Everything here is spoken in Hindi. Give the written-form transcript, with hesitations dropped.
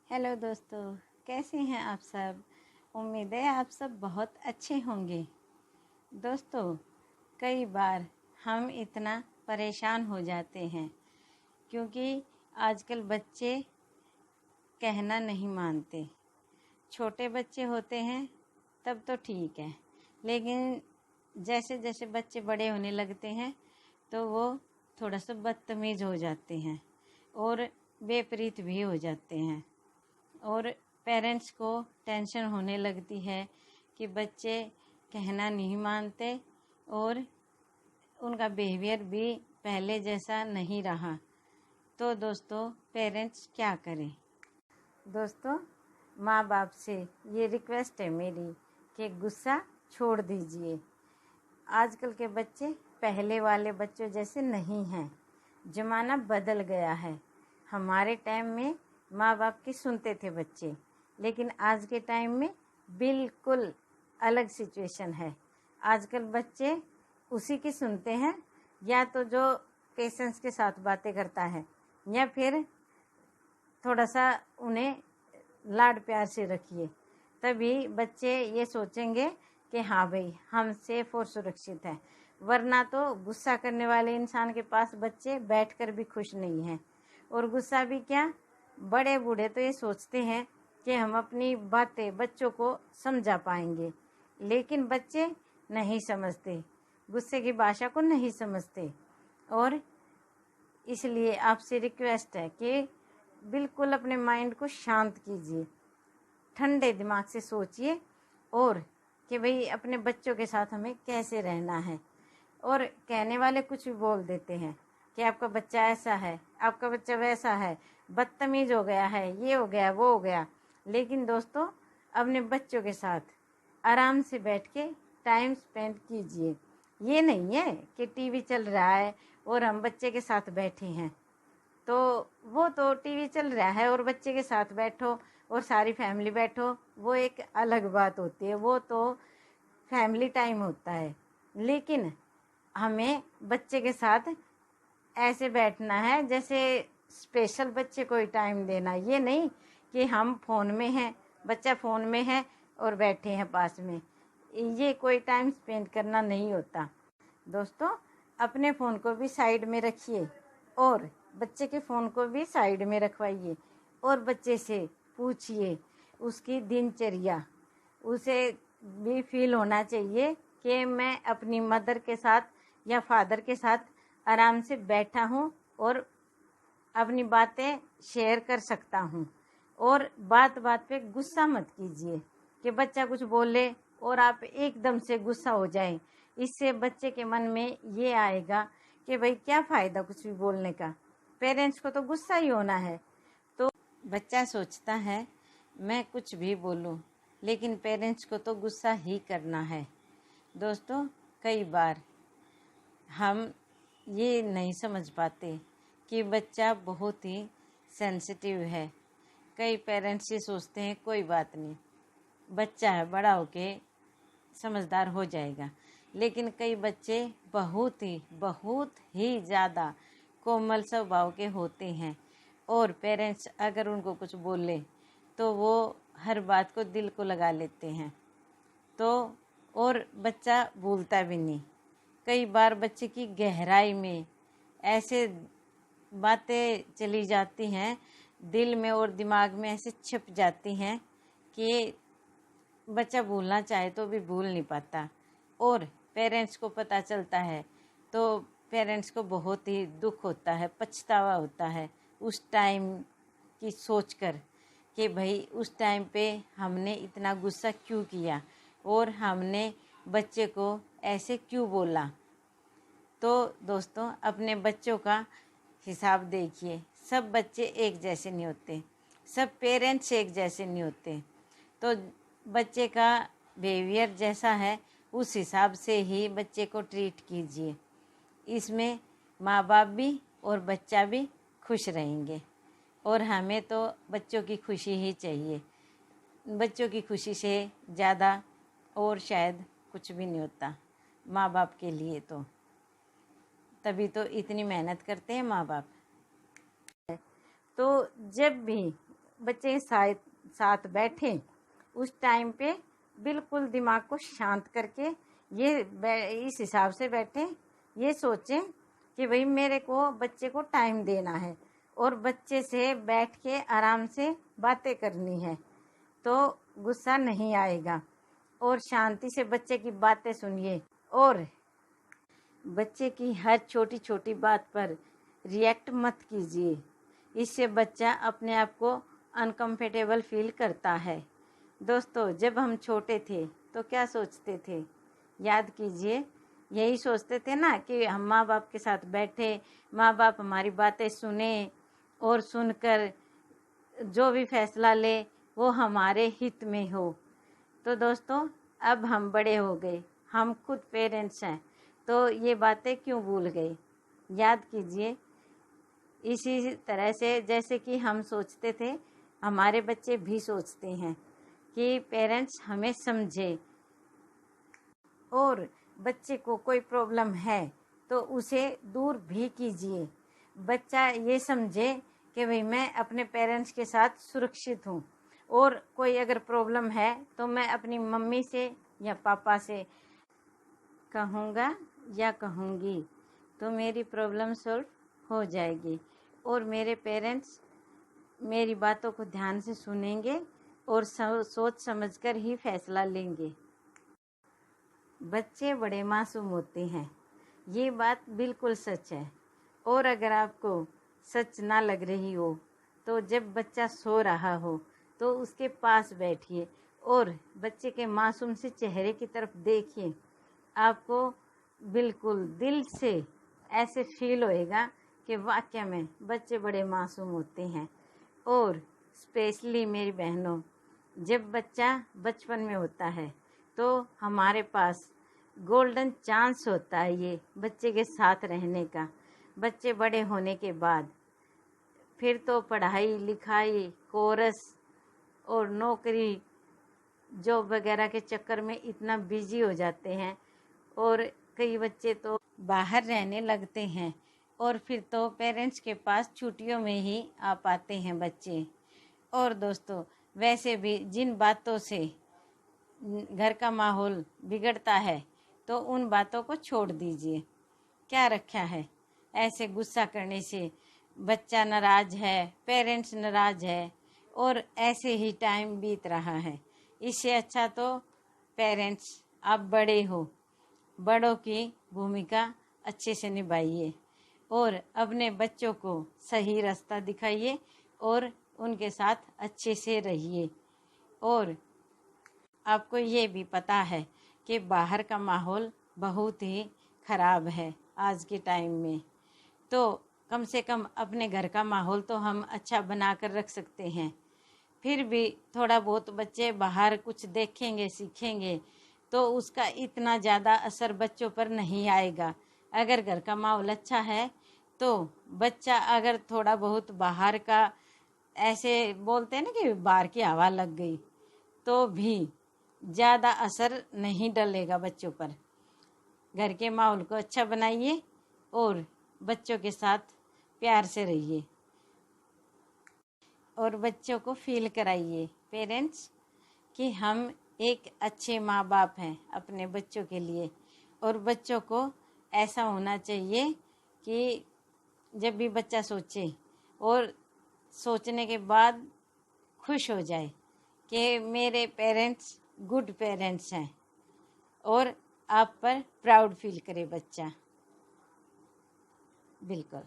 हेलो दोस्तों, कैसे हैं आप सब। उम्मीद है आप सब बहुत अच्छे होंगे। दोस्तों, कई बार हम इतना परेशान हो जाते हैं क्योंकि आजकल बच्चे कहना नहीं मानते। छोटे बच्चे होते हैं तब तो ठीक है, लेकिन जैसे जैसे बच्चे बड़े होने लगते हैं तो वो थोड़ा सा बदतमीज़ हो जाते हैं और विपरीत भी हो जाते हैं। और पेरेंट्स को टेंशन होने लगती है कि बच्चे कहना नहीं मानते और उनका बिहेवियर भी पहले जैसा नहीं रहा। तो दोस्तों, पेरेंट्स क्या करें। दोस्तों, माँ बाप से ये रिक्वेस्ट है मेरी कि गुस्सा छोड़ दीजिए। आजकल के बच्चे पहले वाले बच्चों जैसे नहीं हैं। ज़माना बदल गया है। हमारे टाइम में माँ बाप की सुनते थे बच्चे, लेकिन आज के टाइम में बिल्कुल अलग सिचुएशन है। आजकल बच्चे उसी की सुनते हैं, या तो जो पेशेंस के साथ बातें करता है, या फिर थोड़ा सा उन्हें लाड प्यार से रखिए। तभी बच्चे ये सोचेंगे कि हाँ भाई, हम सेफ और सुरक्षित हैं। वरना तो गुस्सा करने वाले इंसान के पास बच्चे बैठकर भी खुश नहीं हैं। और गुस्सा भी क्या, बड़े बूढ़े तो ये सोचते हैं कि हम अपनी बातें बच्चों को समझा पाएंगे, लेकिन बच्चे नहीं समझते, गुस्से की भाषा को नहीं समझते। और इसलिए आपसे रिक्वेस्ट है कि बिल्कुल अपने माइंड को शांत कीजिए, ठंडे दिमाग से सोचिए और कि भाई अपने बच्चों के साथ हमें कैसे रहना है। और कहने वाले कुछ भी बोल देते हैं कि आपका बच्चा ऐसा है, आपका बच्चा वैसा है, बदतमीज़ हो गया है, ये हो गया, वो हो गया। लेकिन दोस्तों, अपने बच्चों के साथ आराम से बैठ के टाइम स्पेंड कीजिए। ये नहीं है कि टीवी चल रहा है और हम बच्चे के साथ बैठे हैं, तो वो तो टीवी चल रहा है और बच्चे के साथ बैठो और सारी फैमिली बैठो, वो एक अलग बात होती है, वो तो फैमिली टाइम होता है। लेकिन हमें बच्चे के साथ ऐसे बैठना है जैसे स्पेशल बच्चे को ही टाइम देना। ये नहीं कि हम फ़ोन में हैं, बच्चा फ़ोन में है और बैठे हैं पास में। ये कोई टाइम स्पेंड करना नहीं होता। दोस्तों, अपने फ़ोन को भी साइड में रखिए और बच्चे के फ़ोन को भी साइड में रखवाइए और बच्चे से पूछिए उसकी दिनचर्या। उसे भी फील होना चाहिए कि मैं अपनी मदर के साथ या फादर के साथ आराम से बैठा हूँ और अपनी बातें शेयर कर सकता हूँ। और बात बात पे गुस्सा मत कीजिए कि बच्चा कुछ बोले और आप एकदम से गुस्सा हो जाएं। इससे बच्चे के मन में ये आएगा कि भाई क्या फ़ायदा कुछ भी बोलने का, पेरेंट्स को तो गुस्सा ही होना है। तो बच्चा सोचता है मैं कुछ भी बोलूं, लेकिन पेरेंट्स को तो गुस्सा ही करना है। दोस्तों, कई बार हम ये नहीं समझ पाते कि बच्चा बहुत ही सेंसिटिव है। कई पेरेंट्स ये सोचते हैं कोई बात नहीं, बच्चा है, बड़ा होके समझदार हो जाएगा। लेकिन कई बच्चे बहुत ही ज़्यादा कोमल स्वभाव के होते हैं और पेरेंट्स अगर उनको कुछ बोले तो वो हर बात को दिल को लगा लेते हैं। तो और बच्चा भूलता भी नहीं। कई बार बच्चे की गहराई में ऐसे बातें चली जाती हैं, दिल में और दिमाग में ऐसे छिप जाती हैं कि बच्चा भूलना चाहे तो भी भूल नहीं पाता। और पेरेंट्स को पता चलता है तो पेरेंट्स को बहुत ही दुख होता है, पछतावा होता है उस टाइम की सोचकर कि भाई उस टाइम पे हमने इतना गुस्सा क्यों किया और हमने बच्चे को ऐसे क्यों बोला। तो दोस्तों, अपने बच्चों का हिसाब देखिए। सब बच्चे एक जैसे नहीं होते, सब पेरेंट्स एक जैसे नहीं होते। तो बच्चे का बिहेवियर जैसा है उस हिसाब से ही बच्चे को ट्रीट कीजिए। इसमें माँ बाप भी और बच्चा भी खुश रहेंगे और हमें तो बच्चों की खुशी ही चाहिए। बच्चों की खुशी से ज़्यादा और शायद कुछ भी नहीं होता माँ बाप के लिए। तो तभी तो इतनी मेहनत करते हैं माँ बाप। तो जब भी बच्चे के साथ बैठें, उस टाइम पे बिल्कुल दिमाग को शांत करके इस हिसाब से बैठें, ये सोचें कि भाई मेरे को बच्चे को टाइम देना है और बच्चे से बैठ के आराम से बातें करनी है, तो गुस्सा नहीं आएगा। और शांति से बच्चे की बातें सुनिए और बच्चे की हर छोटी छोटी बात पर रिएक्ट मत कीजिए। इससे बच्चा अपने आप को अनकंफर्टेबल फील करता है। दोस्तों, जब हम छोटे थे तो क्या सोचते थे, याद कीजिए। यही सोचते थे ना कि हम माँ बाप के साथ बैठे, माँ बाप हमारी बातें सुने और सुनकर जो भी फैसला ले वो हमारे हित में हो। तो दोस्तों, अब हम बड़े हो गए, हम खुद पेरेंट्स हैं, तो ये बातें क्यों भूल गए? याद कीजिए। इसी तरह से जैसे कि हम सोचते थे, हमारे बच्चे भी सोचते हैं कि पेरेंट्स हमें समझे। और बच्चे को कोई प्रॉब्लम है तो उसे दूर भी कीजिए। बच्चा ये समझे कि भाई मैं अपने पेरेंट्स के साथ सुरक्षित हूँ, और कोई अगर प्रॉब्लम है तो मैं अपनी मम्मी से या पापा से कहूँगा या कहूँगी तो मेरी प्रॉब्लम सॉल्व हो जाएगी, और मेरे पेरेंट्स मेरी बातों को ध्यान से सुनेंगे और सोच समझकर ही फैसला लेंगे। बच्चे बड़े मासूम होते हैं, ये बात बिल्कुल सच है। और अगर आपको सच ना लग रही हो तो जब बच्चा सो रहा हो तो उसके पास बैठिए और बच्चे के मासूम से चेहरे की तरफ देखिए। आपको बिल्कुल दिल से ऐसे फील होएगा कि वाकई में बच्चे बड़े मासूम होते हैं। और स्पेशली मेरी बहनों, जब बच्चा बचपन में होता है तो हमारे पास गोल्डन चांस होता है ये बच्चे के साथ रहने का। बच्चे बड़े होने के बाद फिर तो पढ़ाई लिखाई, कोर्स और नौकरी, जॉब वगैरह के चक्कर में इतना बिजी हो जाते हैं, और कई बच्चे तो बाहर रहने लगते हैं, और फिर तो पेरेंट्स के पास छुट्टियों में ही आ पाते हैं बच्चे। और दोस्तों, वैसे भी जिन बातों से घर का माहौल बिगड़ता है तो उन बातों को छोड़ दीजिए। क्या रखा है, ऐसे गुस्सा करने से बच्चा नाराज है, पेरेंट्स नाराज है और ऐसे ही टाइम बीत रहा है। इससे अच्छा तो पेरेंट्स, आप बड़े हो, बड़ों की भूमिका अच्छे से निभाइए और अपने बच्चों को सही रास्ता दिखाइए और उनके साथ अच्छे से रहिए। और आपको ये भी पता है कि बाहर का माहौल बहुत ही ख़राब है आज के टाइम में, तो कम से कम अपने घर का माहौल तो हम अच्छा बना कर रख सकते हैं। फिर भी थोड़ा बहुत बच्चे बाहर कुछ देखेंगे, सीखेंगे, तो उसका इतना ज़्यादा असर बच्चों पर नहीं आएगा। अगर घर का माहौल अच्छा है तो बच्चा अगर थोड़ा बहुत बाहर का, ऐसे बोलते हैं ना कि बाहर की हवा लग गई, तो भी ज़्यादा असर नहीं डलेगा बच्चों पर। घर के माहौल को अच्छा बनाइए और बच्चों के साथ प्यार से रहिए और बच्चों को फील कराइए पेरेंट्स कि हम एक अच्छे माँ बाप हैं अपने बच्चों के लिए। और बच्चों को ऐसा होना चाहिए कि जब भी बच्चा सोचे और सोचने के बाद खुश हो जाए कि मेरे पेरेंट्स गुड पेरेंट्स हैं, और आप पर प्राउड फील करे बच्चा। बिल्कुल।